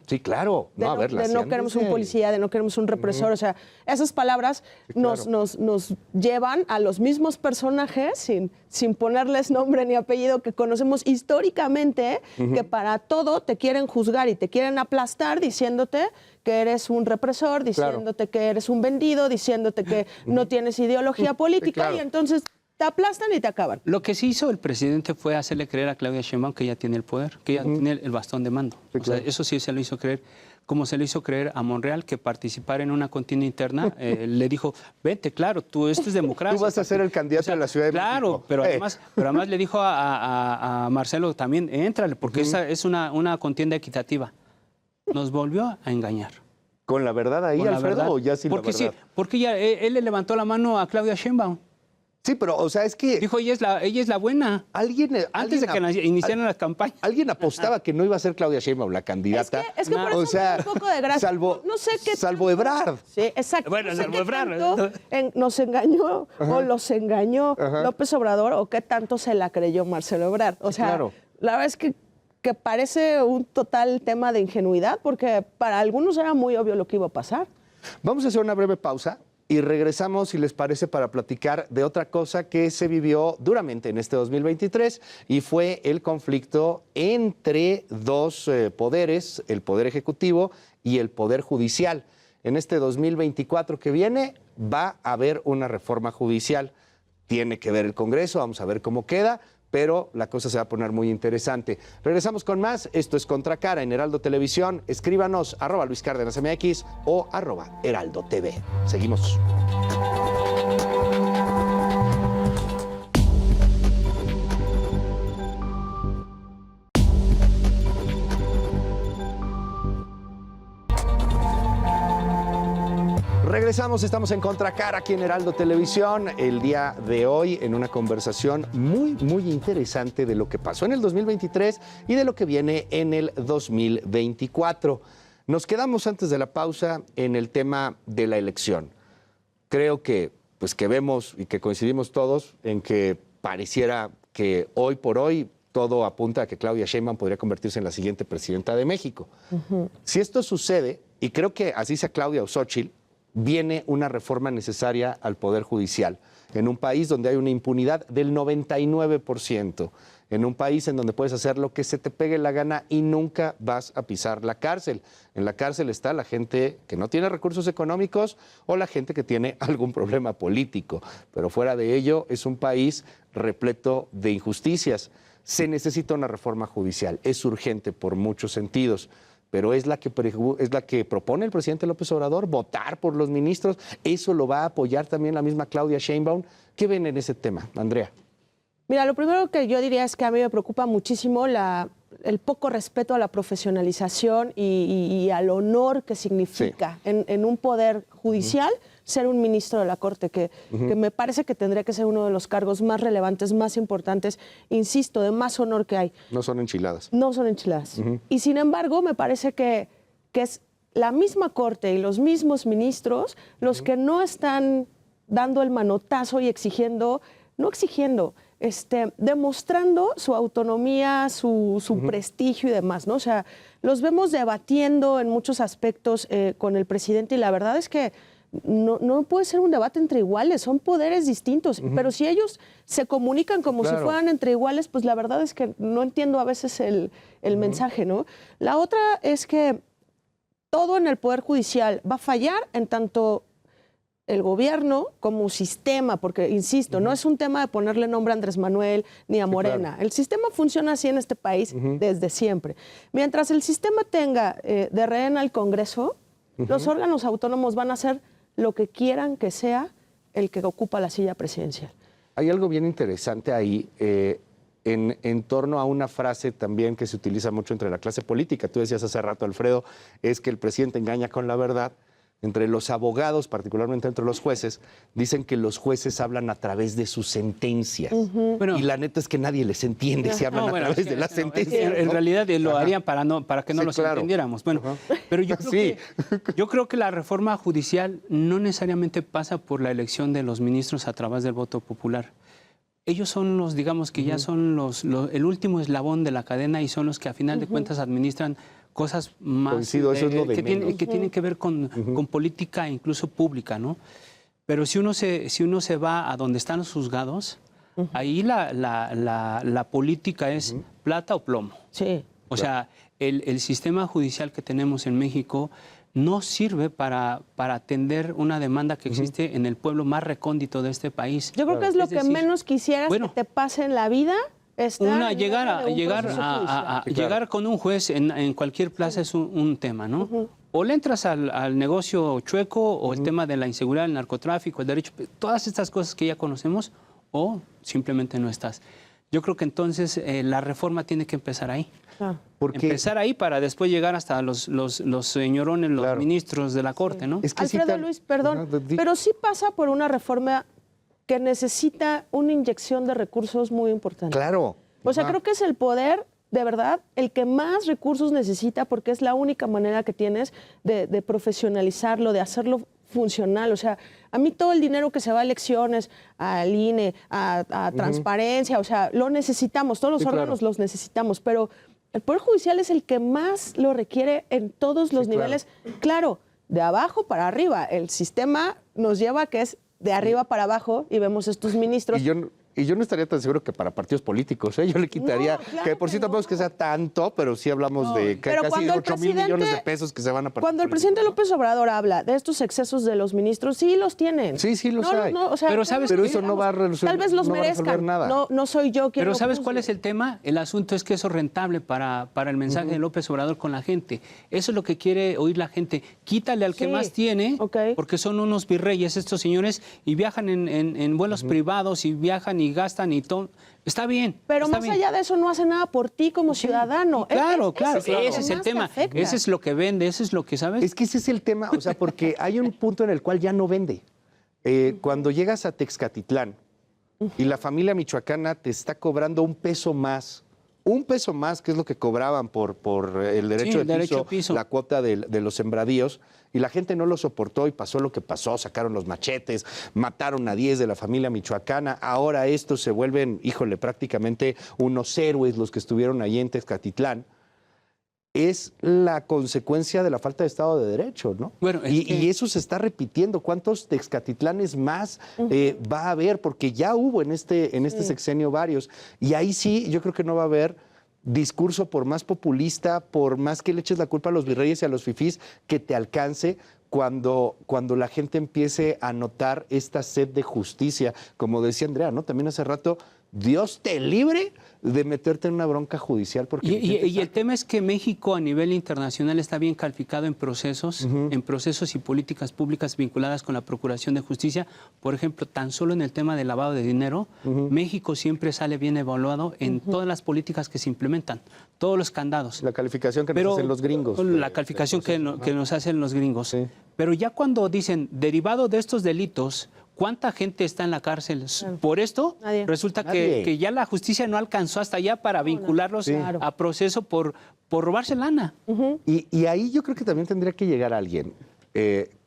Sí, claro. De no queremos un policía, de no queremos un represor, o sea, esas palabras nos llevan a los mismos personajes sin ponerles nombre ni apellido, que conocemos históricamente, que para todo te quieren juzgar y te quieren aplastar diciéndote que eres un represor, diciéndote que eres un vendido, diciéndote que no tienes ideología política, y entonces te aplastan y te acaban. Lo que sí hizo el presidente fue hacerle creer a Claudia Sheinbaum que ella tiene el poder, que ella tiene el bastón de mando. O sea, eso sí se lo hizo creer. Como se le hizo creer a Monreal que participar en una contienda interna, le dijo, vete, claro, esto es democracia. Tú vas a ser el candidato de la Ciudad de México. Claro, pero además le dijo a Marcelo también, éntrale, porque esa es una contienda equitativa. Nos volvió a engañar. ¿Con la verdad ahí, Alfredo, o ya sin la verdad? Sí, porque él le levantó la mano a Claudia Sheinbaum. Sí, pero, o sea, es que... Dijo, ella es la buena. Antes de que iniciaran las campañas. Alguien apostaba que no iba a ser Claudia Sheinbaum la candidata. Es que por eso un poco de gracia. Salvo Ebrard. Sí, exacto. Bueno, salvo Ebrard. Nos engañó o los engañó López Obrador, o qué tanto se la creyó Marcelo Ebrard. O sea, la verdad es que parece un total tema de ingenuidad, porque para algunos era muy obvio lo que iba a pasar. Vamos a hacer una breve pausa y regresamos, si les parece, para platicar de otra cosa que se vivió duramente en este 2023, y fue el conflicto entre dos poderes, el Poder Ejecutivo y el Poder Judicial. En este 2024 que viene va a haber una reforma judicial. Tiene que ver el Congreso, vamos a ver cómo queda, pero la cosa se va a poner muy interesante. Regresamos con más. Esto es Contracara en Heraldo Televisión. Escríbanos @Luis Cárdenas MX o @Heraldo TV. Seguimos. Regresamos, estamos en Contracara aquí en Heraldo Televisión, el día de hoy en una conversación muy interesante de lo que pasó en el 2023 y de lo que viene en el 2024. Nos quedamos antes de la pausa en el tema de la elección. Creo que vemos y que coincidimos todos en que pareciera que hoy por hoy todo apunta a que Claudia Sheinbaum podría convertirse en la siguiente presidenta de México. Si esto sucede, y creo que así sea Claudia o Xóchitl, viene una reforma necesaria al Poder Judicial, en un país donde hay una impunidad del 99%, en un país en donde puedes hacer lo que se te pegue la gana y nunca vas a pisar la cárcel. En la cárcel está la gente que no tiene recursos económicos o la gente que tiene algún problema político, pero fuera de ello es un país repleto de injusticias. Se necesita una reforma judicial, es urgente por muchos sentidos, pero es la que propone el presidente López Obrador, votar por los ministros. Eso lo va a apoyar también la misma Claudia Sheinbaum. ¿Qué ven en ese tema, Andrea? Mira, lo primero que yo diría es que a mí me preocupa muchísimo el poco respeto a la profesionalización y al honor que significa en un poder judicial ser un ministro de la Corte, que me parece que tendría que ser uno de los cargos más relevantes, más importantes, insisto, de más honor que hay. No son enchiladas. No son enchiladas. Y sin embargo, me parece que es la misma Corte y los mismos ministros los que no están dando el manotazo y demostrando su autonomía, su prestigio y demás, ¿no? O sea, los vemos debatiendo en muchos aspectos con el presidente y la verdad es que no puede ser un debate entre iguales, son poderes distintos, pero si ellos se comunican como si fueran entre iguales, pues la verdad es que no entiendo a veces el mensaje, ¿no? La otra es que todo en el Poder Judicial va a fallar en tanto el gobierno como sistema, porque, insisto, no es un tema de ponerle nombre a Andrés Manuel ni a Morena. Claro. El sistema funciona así en este país desde siempre. Mientras el sistema tenga de rehén al Congreso, los órganos autónomos van a hacer lo que quieran que sea el que ocupa la silla presidencial. Hay algo bien interesante ahí en torno a una frase también que se utiliza mucho entre la clase política. Tú decías hace rato, Alfredo, es que el presidente engaña con la verdad. Entre los abogados, particularmente entre los jueces, dicen que los jueces hablan a través de sus sentencias. Bueno, y la neta es que nadie les entiende si hablan a través de las sentencias. En realidad lo harían para que no los entendiéramos. Bueno, pero yo creo que la reforma judicial no necesariamente pasa por la elección de los ministros a través del voto popular. Ellos son los, digamos que ya son el último eslabón de la cadena y son los que a final de cuentas administran cosas más Coincido, eso es lo de que tienen que ver con política incluso pública, ¿no? Pero si uno se va a donde están los juzgados, ahí la política es plata o plomo. Sí. O sea, el sistema judicial que tenemos en México no sirve para atender una demanda que existe en el pueblo más recóndito de este país. Yo creo que es lo que menos quisieras que te pase en la vida. Llegar con un juez en cualquier plaza es un tema, ¿no? O le entras al negocio chueco o el tema de la inseguridad, el narcotráfico, el derecho, todas estas cosas que ya conocemos, o simplemente no estás. Yo creo que entonces la reforma tiene que empezar ahí. Empezar ahí para después llegar hasta los señorones, los ministros de la Corte, ¿no? Es que Alfredo, Luis, perdón, pero sí pasa por una reforma que necesita una inyección de recursos muy importante. Claro. O sea, creo que es el poder, de verdad, el que más recursos necesita porque es la única manera que tienes de profesionalizarlo, de hacerlo funcional. O sea, a mí todo el dinero que se va a elecciones, al INE, a transparencia, o sea, lo necesitamos, todos los órganos los necesitamos, pero el Poder Judicial es el que más lo requiere en todos los niveles. Claro, de abajo para arriba. El sistema nos lleva a que es de arriba para abajo y vemos estos ministros Y yo no estaría tan seguro que para partidos políticos, ¿eh? Yo le quitaría, No, claro que por sí que tampoco no. es que sea tanto, pero sí hablamos de Pero casi cuando el 8,000 millones de pesos que se van a partidos Cuando el políticos, presidente López Obrador habla de estos excesos de los ministros, sí los tienen. Sí, sí los hay. o sea, Pero ¿sabes Pero qué? eso no va a resolver, tal vez los no va a resolver merezcan. nada. No soy yo quien Pero lo ¿sabes juzgue. cuál es el tema? El asunto es que eso es rentable para el mensaje de López Obrador con la gente. Eso es lo que quiere oír la gente. Quítale al que Sí, más tiene, ok. porque son unos virreyes estos señores y viajan en vuelos privados y viajan y gastan y todo. Está bien. Pero está más bien. allá de eso, no hace nada por ti como ciudadano. Claro, claro. Ese Ese es el más te tema. afecta. Ese es lo que vende, ese es lo que sabes. Es que ese es el tema, o sea, porque hay un punto en el cual ya no vende. Cuando llegas a Texcatitlán y la familia michoacana te está cobrando un peso más, que es lo que cobraban por el derecho, Sí, el de derecho piso, piso. la cuota de los sembradíos, y la gente no lo soportó y pasó lo que pasó, sacaron los machetes, mataron a 10 de la familia michoacana, ahora estos se vuelven, híjole, prácticamente unos héroes los que estuvieron allí en Texcatitlán. Es la consecuencia de la falta de Estado de Derecho, ¿no? Bueno, y eso se está repitiendo. ¿Cuántos Texcatitlanes más va a haber? Porque ya hubo en este sexenio varios. Y ahí sí, yo creo que no va a haber discurso, por más populista, por más que le eches la culpa a los virreyes y a los fifís, que te alcance cuando la gente empiece a notar esta sed de justicia. Como decía Andrea, ¿no? También hace rato, Dios te libre de meterte en una bronca judicial. Porque Y el tema es que México a nivel internacional está bien calificado en procesos y políticas públicas vinculadas con la Procuración de Justicia. Por ejemplo, tan solo en el tema del lavado de dinero, México siempre sale bien evaluado en todas las políticas que se implementan, todos los candados. La calificación que nos hacen los gringos. La calificación que nos hacen los gringos. Sí. Pero ya cuando dicen, derivado de estos delitos, ¿cuánta gente está en la cárcel por esto? Nadie. Resulta Nadie. que ya la justicia no alcanzó hasta allá para vincularlos Claro. a proceso por robarse lana. Y ahí yo creo que también tendría que llegar alguien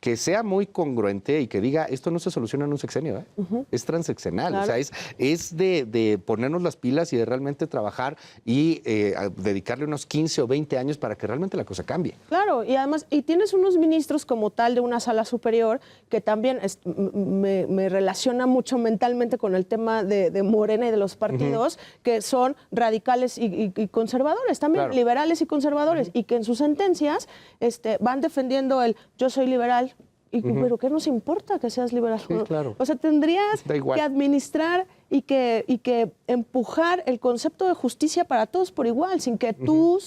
que sea muy congruente y que diga, esto no se soluciona en un sexenio, ¿eh? Es transeccional, Claro. o sea, es de ponernos las pilas y de realmente trabajar y dedicarle unos 15 o 20 años para que realmente la cosa cambie. Claro, y además, y tienes unos ministros como tal de una sala superior que también me relaciona mucho mentalmente con el tema de Morena y de los partidos, que son radicales y conservadores, también Claro. liberales y conservadores, y que en sus sentencias van defendiendo el yo soy liberal. Pero ¿qué nos importa que seas liberal? Sí, claro. O sea, tendrías Da igual. que administrar y que empujar el concepto de justicia para todos por igual, sin que tu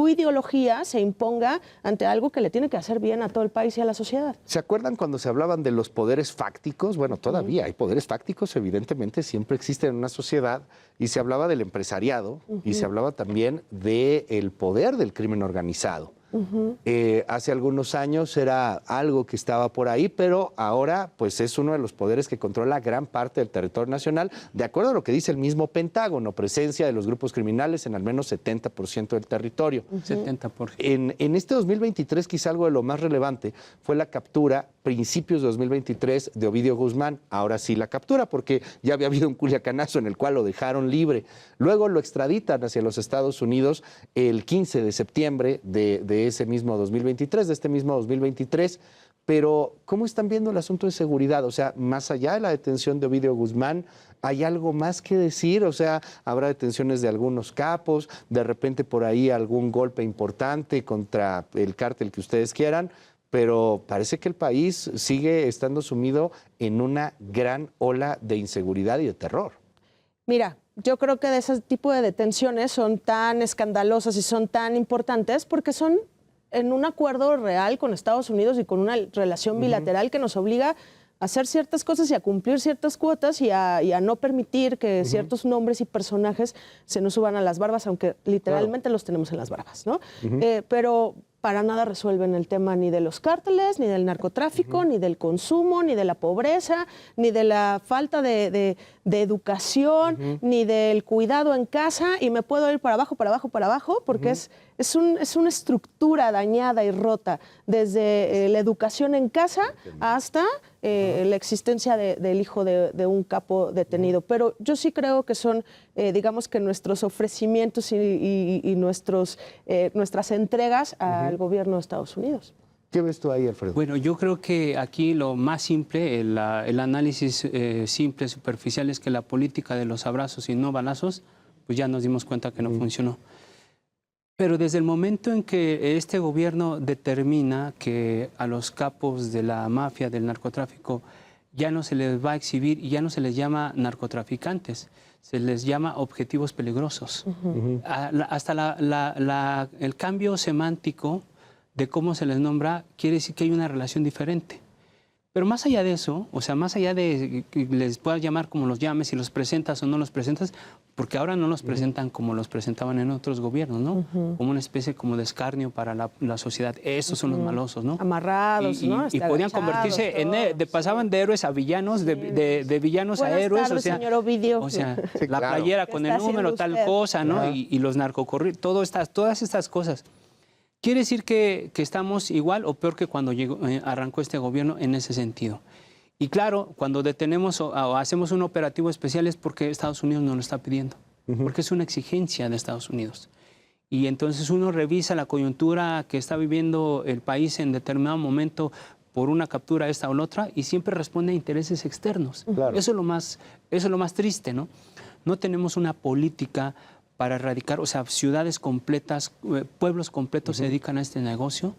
ideología se imponga ante algo que le tiene que hacer bien a todo el país y a la sociedad. ¿Se acuerdan cuando se hablaban de los poderes fácticos? Bueno, todavía hay poderes fácticos, evidentemente, siempre existen en una sociedad, y se hablaba del empresariado y se hablaba también del poder del crimen organizado. Hace algunos años era algo que estaba por ahí, pero ahora pues es uno de los poderes que controla gran parte del territorio nacional, de acuerdo a lo que dice el mismo Pentágono, presencia de los grupos criminales en al menos 70% del territorio. 70%. En este 2023 quizá algo de lo más relevante fue la captura, principios de 2023, de Ovidio Guzmán. Ahora sí la captura, porque ya había habido un culiacanazo en el cual lo dejaron libre. Luego lo extraditan hacia los Estados Unidos el 15 de septiembre de ese mismo 2023, de este mismo 2023. Pero, ¿cómo están viendo el asunto de seguridad? O sea, más allá de la detención de Ovidio Guzmán, ¿hay algo más que decir? O sea, habrá detenciones de algunos capos, de repente por ahí algún golpe importante contra el cártel que ustedes quieran, pero parece que el país sigue estando sumido en una gran ola de inseguridad y de terror. Mira, yo creo que de ese tipo de detenciones son tan escandalosas y son tan importantes porque son en un acuerdo real con Estados Unidos y con una relación bilateral que nos obliga a hacer ciertas cosas y a cumplir ciertas cuotas y a no permitir que ciertos nombres y personajes se nos suban a las barbas, aunque literalmente los tenemos en las barbas, ¿no? Pero para nada resuelven el tema ni de los cárteles, ni del narcotráfico, ni del consumo, ni de la pobreza, ni de la falta de educación, ni del cuidado en casa, y me puedo ir para abajo, porque es una estructura dañada y rota, desde la educación en casa hasta la existencia del hijo de un capo detenido. Pero yo sí creo que son, digamos que nuestros ofrecimientos y nuestras entregas al gobierno de Estados Unidos. ¿Qué ves tú ahí, Alfredo? Bueno, yo creo que aquí lo más simple, el análisis simple, superficial, es que la política de los abrazos y no balazos, pues ya nos dimos cuenta que no funcionó. Pero desde el momento en que este gobierno determina que a los capos de la mafia, del narcotráfico, ya no se les va a exhibir y ya no se les llama narcotraficantes, se les llama objetivos peligrosos. Hasta el cambio semántico de cómo se les nombra quiere decir que hay una relación diferente. Pero más allá de eso, o sea, más allá de que les puedas llamar como los llames, si los presentas o no los presentas, porque ahora no los presentan como los presentaban en otros gobiernos, ¿no? Como una especie como de escarnio para la sociedad. Estos son los malosos, ¿no? Amarrados, ¿no? Y podían convertirse pasaban de héroes a villanos, de villanos a héroes. Tardes, o sea, señor Ovidio. O sea, Sí, la claro. playera con el número, tal cosa, ¿no? Y los narcocorridos, todas estas cosas. Quiere decir que estamos igual o peor que cuando arrancó este gobierno en ese sentido. Y claro, cuando detenemos o hacemos un operativo especial es porque Estados Unidos nos lo está pidiendo, porque es una exigencia de Estados Unidos. Y entonces uno revisa la coyuntura que está viviendo el país en determinado momento por una captura esta o la otra y siempre responde a intereses externos. Claro. Eso es lo más triste, ¿no? No tenemos una política para erradicar, o sea, ciudades completas, pueblos completos se dedican a este negocio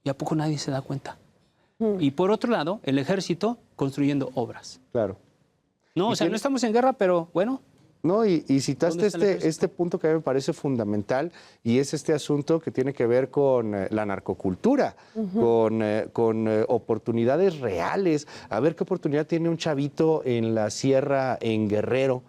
y ¿a poco nadie se da cuenta? Y por otro lado, el ejército construyendo obras. Claro. No, o sea, no estamos en guerra, pero bueno. No, y citaste ¿Dónde está el ejército? este punto que a mí me parece fundamental y es este asunto que tiene que ver con la narcocultura, con oportunidades reales. A ver qué oportunidad tiene un chavito en la sierra, en Guerrero.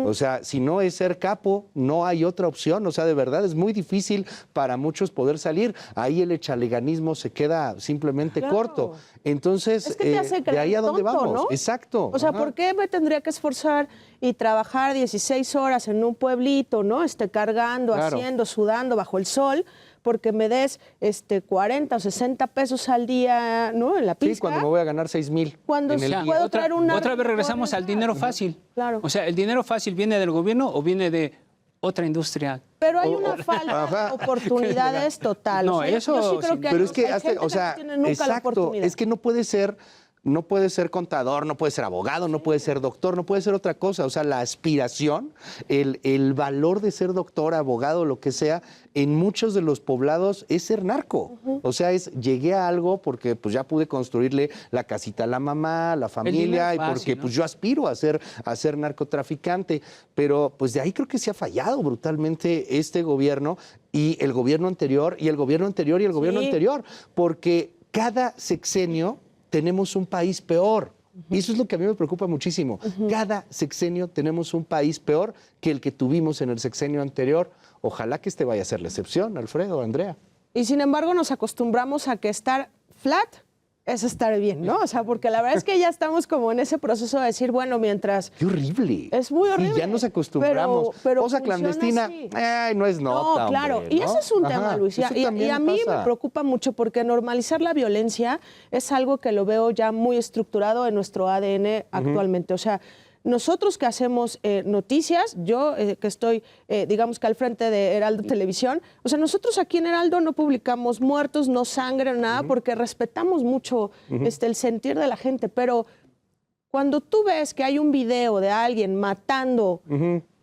O sea, si no es ser capo, no hay otra opción. O sea, de verdad es muy difícil para muchos poder salir. Ahí el echaleganismo se queda simplemente corto. Entonces, Es que te hace de ahí a dónde tonto, vamos. ¿no? Exacto. O sea, Ajá. ¿por qué me tendría que esforzar y trabajar 16 horas en un pueblito, ¿no? Cargando, Claro. haciendo, sudando bajo el sol, porque me des 40 o 60 pesos al día, ¿no? En la pista. Sí, cuando me voy a ganar 6,000 Cuando en el se día. puede traer una... Otra vez regresamos al dinero fácil. Claro. O sea, ¿el dinero fácil viene del gobierno o viene de otra industria? Pero hay una falta de oportunidades total. No, o sea, eso yo sí creo sí. que Pero es que, hay gente o sea, no tiene nunca la exacto, oportunidad. es que no puede ser contador, no puede ser abogado, no puede ser doctor, no puede ser otra cosa. O sea, la aspiración, el valor de ser doctor, abogado, lo que sea, en muchos de los poblados es ser narco. O sea, llegué a algo porque pues ya pude construirle la casita a la mamá, la familia, y fácil, porque ¿no? pues yo aspiro a ser narcotraficante. Pero pues de ahí creo que se ha fallado brutalmente este gobierno y el gobierno anterior y el gobierno anterior y el gobierno anterior, porque cada sexenio tenemos un país peor. Y eso es lo que a mí me preocupa muchísimo. Cada sexenio tenemos un país peor que el que tuvimos en el sexenio anterior. Ojalá que este vaya a ser la excepción, Alfredo, Andrea. Y sin embargo nos acostumbramos a que estar flat es estar bien, ¿no? O sea, porque la verdad es que ya estamos como en ese proceso de decir, bueno, mientras... ¡Qué horrible! Es muy horrible. Y ya nos acostumbramos. Pero Cosa funciona clandestina, así. ay, no es nota, No, claro. hombre, Y ¿no? ese es un Ajá, tema, Luis. eso Y también a mí pasa. me preocupa mucho porque normalizar la violencia es algo que lo veo ya muy estructurado en nuestro ADN actualmente. O sea, nosotros que hacemos noticias, yo que estoy, digamos que al frente de Heraldo Televisión, o sea, nosotros aquí en Heraldo no publicamos muertos, no sangre, nada, porque respetamos mucho el sentir de la gente, pero cuando tú ves que hay un video de alguien matando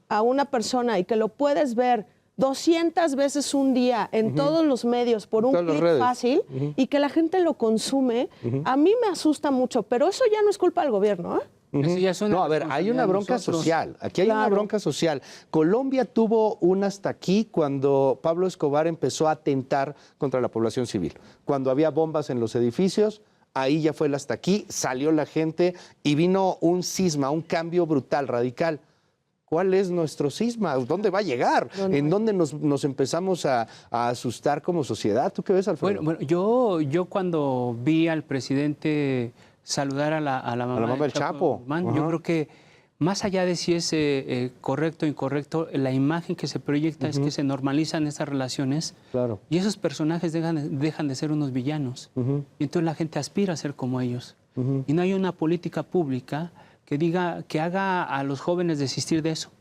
a una persona y que lo puedes ver 200 veces un día en todos los medios por un Todas las clic redes. fácil y que la gente lo consume, a mí me asusta mucho, pero eso ya no es culpa del gobierno, ¿eh? Eso ya es una No, a ver, hay una responsabilidad de bronca nosotros. social. Aquí hay una Claro. bronca social. Colombia tuvo un hasta aquí cuando Pablo Escobar empezó a atentar contra la población civil. Cuando había bombas en los edificios, ahí ya fue el hasta aquí, salió la gente y vino un cisma, un cambio brutal, radical. ¿Cuál es nuestro cisma? ¿Dónde va a llegar? ¿En dónde nos empezamos a asustar como sociedad? ¿Tú qué ves, Alfredo? Bueno, yo cuando vi al presidente saludar a la mamá del Chapo. Guzmán, Ajá. yo creo que más allá de si es correcto o incorrecto, la imagen que se proyecta es que se normalizan estas relaciones Claro. y esos personajes dejan de ser unos villanos. Y entonces la gente aspira a ser como ellos. Y no hay una política pública que haga a los jóvenes desistir de eso.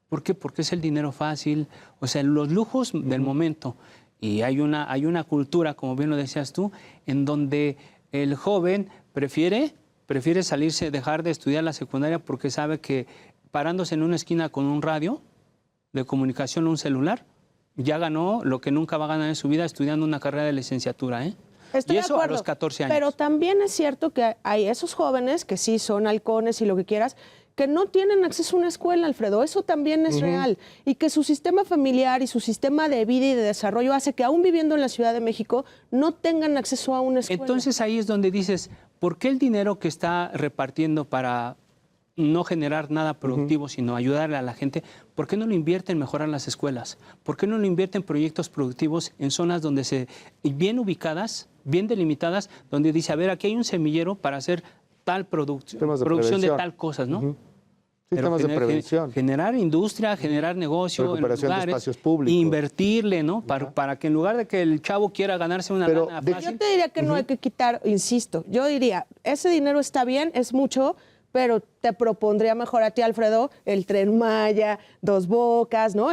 ¿Por qué? Porque es el dinero fácil, o sea, los lujos del momento. Y hay una cultura, como bien lo decías tú, en donde el joven prefiere salirse, dejar de estudiar la secundaria porque sabe que parándose en una esquina con un radio de comunicación o un celular, ya ganó lo que nunca va a ganar en su vida estudiando una carrera de licenciatura, ¿eh? Estoy y de eso acuerdo, a los 14 años. Pero también es cierto que hay esos jóvenes que sí son halcones y lo que quieras, que no tienen acceso a una escuela, Alfredo. Eso también es real. Y que su sistema familiar y su sistema de vida y de desarrollo hace que aún viviendo en la Ciudad de México no tengan acceso a una escuela. Entonces ahí es donde dices, ¿por qué el dinero que está repartiendo para no generar nada productivo, sino ayudarle a la gente, ¿por qué no lo invierte en mejorar las escuelas? ¿Por qué no lo invierte en proyectos productivos en zonas donde bien ubicadas, bien delimitadas, donde dice, a ver, aquí hay un semillero para hacer tal producción de tal cosas, ¿no? Sistemas de prevención. Generar industria, generar negocio, recuperación en lugares, de espacios públicos. Invertirle, ¿no? Para que en lugar de que el chavo quiera ganarse una lana fácil. Yo te diría que no hay que quitar, insisto, yo diría, ese dinero está bien, es mucho, pero te propondría mejor a ti, Alfredo, el Tren Maya, Dos Bocas, ¿no?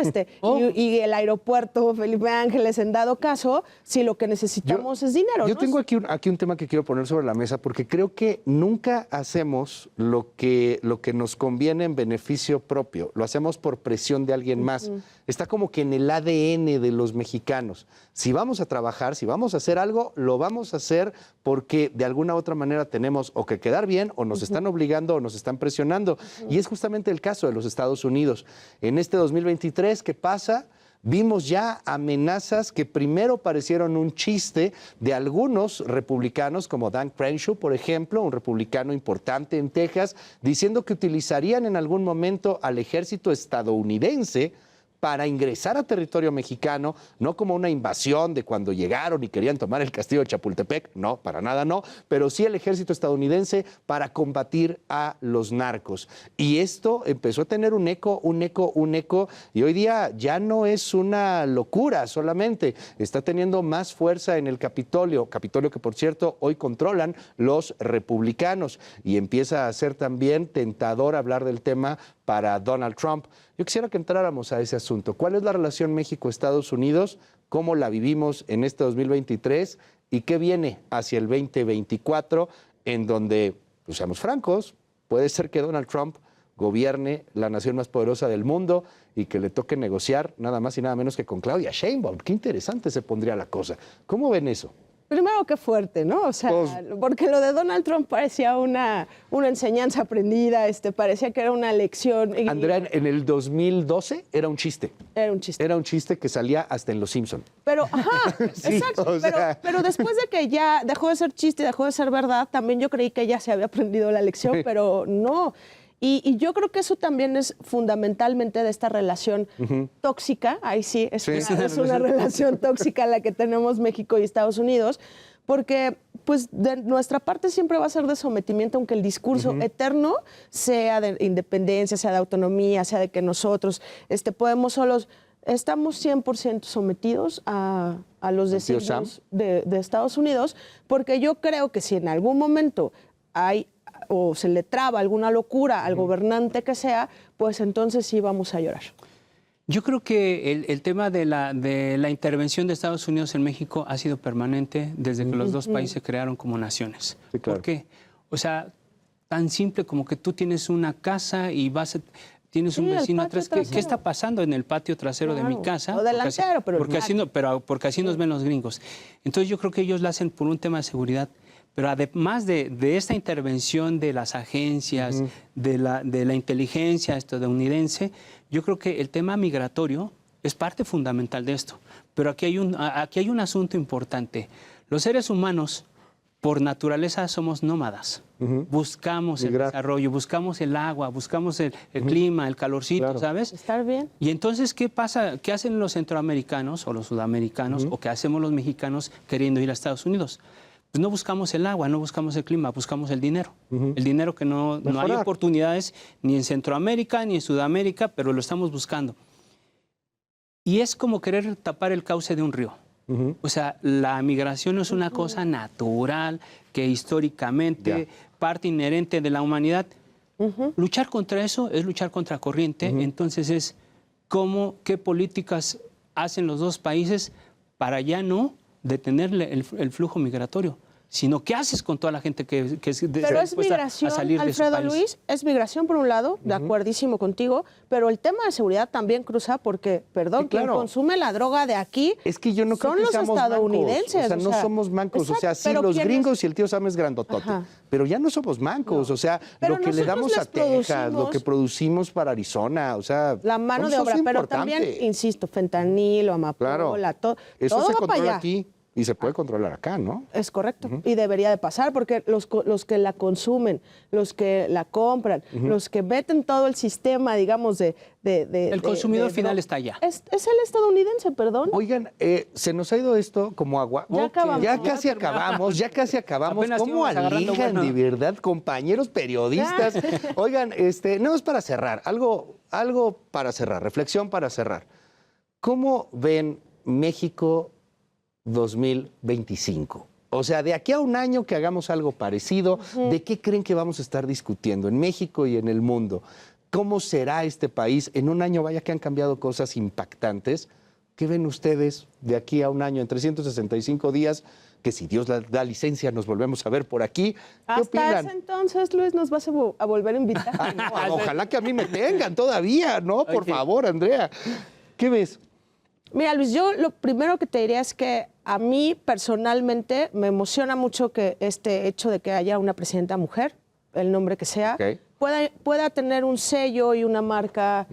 Y el aeropuerto Felipe Ángeles, en dado caso, si lo que necesitamos es dinero. Yo tengo aquí un tema que quiero poner sobre la mesa, porque creo que nunca hacemos lo que nos conviene en beneficio propio, lo hacemos por presión de alguien más. Está como que en el ADN de los mexicanos. Si vamos a trabajar, si vamos a hacer algo, lo vamos a hacer porque de alguna u otra manera tenemos o que quedar bien, o nos están obligando, o nos están presionando. Y es justamente el caso de los Estados Unidos. En este 2023, ¿qué pasa? Vimos ya amenazas que primero parecieron un chiste de algunos republicanos, como Dan Crenshaw, por ejemplo, un republicano importante en Texas, diciendo que utilizarían en algún momento al ejército estadounidense para ingresar a territorio mexicano, no como una invasión de cuando llegaron y querían tomar el castillo de Chapultepec, no, para nada no, pero sí el ejército estadounidense para combatir a los narcos. Y esto empezó a tener un eco, y hoy día ya no es una locura solamente, está teniendo más fuerza en el Capitolio que por cierto hoy controlan los republicanos, y empieza a ser también tentador hablar del tema para Donald Trump. Yo quisiera que entráramos a ese asunto. ¿Cuál es la relación México-Estados Unidos? ¿Cómo la vivimos en este 2023? ¿Y qué viene hacia el 2024? En donde, pues seamos francos, puede ser que Donald Trump gobierne la nación más poderosa del mundo y que le toque negociar nada más y nada menos que con Claudia Sheinbaum. Qué interesante se pondría la cosa. ¿Cómo ven eso? Primero, qué fuerte, ¿no? O sea, porque lo de Donald Trump parecía una enseñanza aprendida, parecía que era una lección. Andrea, en el 2012 era un chiste. Era un chiste. Era un chiste que salía hasta en Los Simpson. Pero, sí, exacto. Pero después de que ya dejó de ser chiste, dejó de ser verdad, también yo creí que ya se había aprendido la lección, pero no. Y yo creo que eso también es fundamentalmente de esta relación tóxica, ahí sí, es una relación tóxica la que tenemos México y Estados Unidos, porque pues de nuestra parte siempre va a ser de sometimiento, aunque el discurso eterno sea de independencia, sea de autonomía, sea de que nosotros podemos solos. Estamos 100% sometidos a los designios de Estados Unidos, porque yo creo que si en algún momento hay o se le traba alguna locura al gobernante que sea, pues entonces sí vamos a llorar. Yo creo que el tema de la intervención de Estados Unidos en México ha sido permanente desde que los dos países se crearon como naciones. Sí, claro. ¿Por qué? O sea, tan simple como que tú tienes una casa y tienes un vecino atrás. ¿Qué está pasando en el patio trasero de mi casa? O delantero, porque así nos ven los gringos. Entonces yo creo que ellos lo hacen por un tema de seguridad. Pero además de esta intervención de las agencias, de la inteligencia estadounidense, yo creo que el tema migratorio es parte fundamental de esto. Pero aquí hay un asunto importante. Los seres humanos, por naturaleza, somos nómadas. Buscamos el desarrollo, buscamos el agua, buscamos el clima, el calorcito, ¿sabes? Estar bien. Y entonces, ¿qué pasa? ¿Qué hacen los centroamericanos o los sudamericanos o qué hacemos los mexicanos queriendo ir a Estados Unidos? Pues no buscamos el agua, no buscamos el clima, buscamos el dinero. El dinero que no hay oportunidades ni en Centroamérica ni en Sudamérica, pero lo estamos buscando. Y es como querer tapar el cauce de un río. O sea, la migración no es una cosa natural, que históricamente parte inherente de la humanidad. Luchar contra eso es luchar contra corriente. Entonces es qué políticas hacen los dos países para ya no detener el flujo migratorio, sino qué haces con toda la gente que pero es migración, a salir de su Alfredo país. Luis, es migración por un lado, de acuerdísimo contigo, pero el tema de seguridad también cruza porque, perdón, Sí, claro. quien consume la droga de aquí Es que yo no creo son que los seamos estadounidenses. mancos. O sea, no somos mancos. exacto, o sea, sí, pero los ¿quiénes? gringos y el tío Sam es grandotote. Ajá. Pero ya no somos mancos. O sea, Pero lo que le nosotros damos a les Texas, lo producimos que producimos para Arizona, o sea... La mano de eso obra, es pero importante. también, insisto, fentanilo, amapola, Claro. Eso todo se va para controla allá. aquí y se puede controlar acá, ¿no? Es correcto. Y debería de pasar porque los que la consumen, los que la compran, los que meten todo el sistema, digamos, El consumidor final está allá. Es el estadounidense, perdón. Oigan, se nos ha ido esto como agua. Ya acabamos. Ya casi acabamos, ya casi acabamos. Apenas ¿Cómo íbamos agarrando alejan vuelo. de verdad, compañeros periodistas? Oigan, no es para cerrar, algo para cerrar, reflexión para cerrar. ¿Cómo ven México 2025? O sea, de aquí a un año que hagamos algo parecido, ¿de qué creen que vamos a estar discutiendo en México y en el mundo? ¿Cómo será este país? En un año, vaya que han cambiado cosas impactantes. ¿Qué ven ustedes de aquí a un año, en 365 días, que si Dios da licencia nos volvemos a ver por aquí? ¿Qué Hasta opinan? ese entonces, Luis, nos vas a volver a invitar. Ay, no, ojalá que a mí me tengan todavía, ¿no? Por Ok. favor, Andrea. ¿Qué ves? Mira, Luis, yo lo primero que te diría es que a mí personalmente me emociona mucho que este hecho de que haya una presidenta mujer, el nombre que sea, Ok. pueda tener un sello y una marca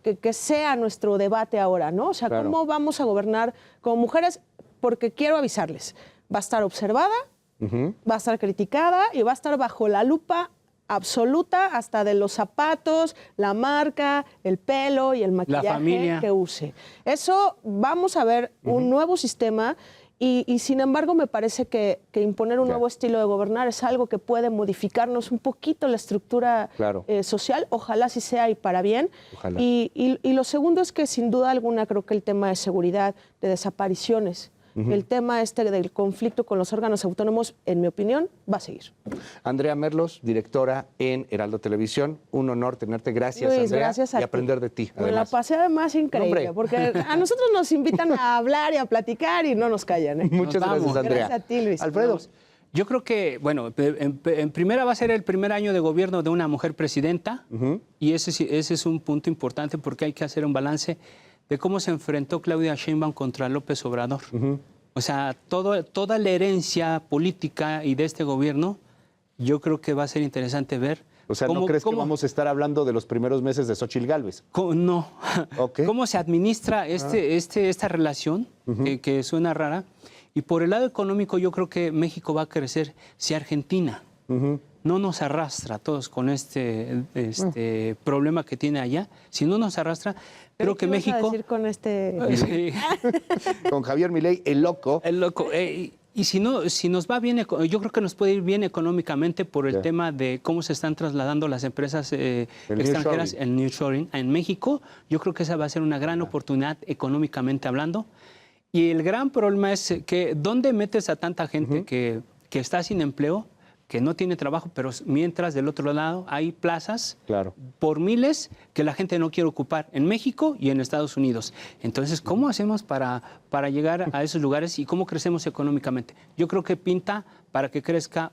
que sea nuestro debate ahora, ¿no? O sea, Claro. ¿cómo vamos a gobernar como mujeres? Porque quiero avisarles, va a estar observada, va a estar criticada y va a estar bajo la lupa absoluta hasta de los zapatos, la marca, el pelo y el maquillaje familia. que use. Eso vamos a ver un nuevo sistema y sin embargo me parece que imponer un Ya. nuevo estilo de gobernar es algo que puede modificarnos un poquito la estructura Claro. social, ojalá sí sea y para bien. Ojalá. Y lo segundo es que sin duda alguna creo que el tema de seguridad, de desapariciones, el tema del conflicto con los órganos autónomos, en mi opinión, va a seguir. Andrea Merlos, directora en Heraldo Televisión. Un honor tenerte. Gracias, Luis, Andrea. gracias a y ti. aprender de ti, Me la además. pasé además increíble, Hombre. porque a nosotros nos invitan a hablar y a platicar y no nos callan. ¿eh? Muchas vamos. gracias, Andrea. Gracias a ti, Luis. Alfredo. Yo creo que, bueno, en primera va a ser el primer año de gobierno de una mujer presidenta y ese es un punto importante porque hay que hacer un balance de cómo se enfrentó Claudia Sheinbaum contra López Obrador. O sea, toda la herencia política y de este gobierno, yo creo que va a ser interesante ver. O sea, ¿no crees que vamos a estar hablando de los primeros meses de Xóchitl Gálvez? No. Ok. ¿Cómo se administra esta relación que suena rara? Y por el lado económico, yo creo que México va a crecer si Argentina no nos arrastra a todos con este problema que tiene allá. Si no nos arrastra, creo que ¿Qué vas a México... decir con este? Sí. Con Javier Milei, el loco. El loco. Y si nos va bien, yo creo que nos puede ir bien económicamente por el Ya. tema de cómo se están trasladando las empresas extranjeras, nearshoring. el nearshoring. En México, yo creo que esa va a ser una gran oportunidad económicamente hablando. Y el gran problema es que ¿dónde metes a tanta gente que está sin empleo, que no tiene trabajo, pero mientras del otro lado hay plazas Claro. por miles que la gente no quiere ocupar en México y en Estados Unidos? Entonces, ¿cómo hacemos para llegar a esos lugares y cómo crecemos económicamente? Yo creo que pinta para que crezca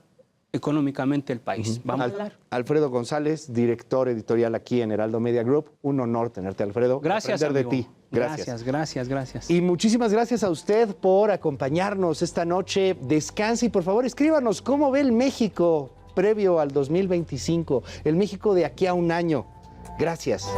económicamente el país. Vamos a hablar. Alfredo González, director editorial aquí en Heraldo Media Group. Un honor tenerte, Alfredo. Gracias, Aprender amigo. de ti. Gracias. Gracias. Y muchísimas gracias a usted por acompañarnos esta noche. Descanse y por favor escríbanos cómo ve el México previo al 2025, el México de aquí a un año. Gracias.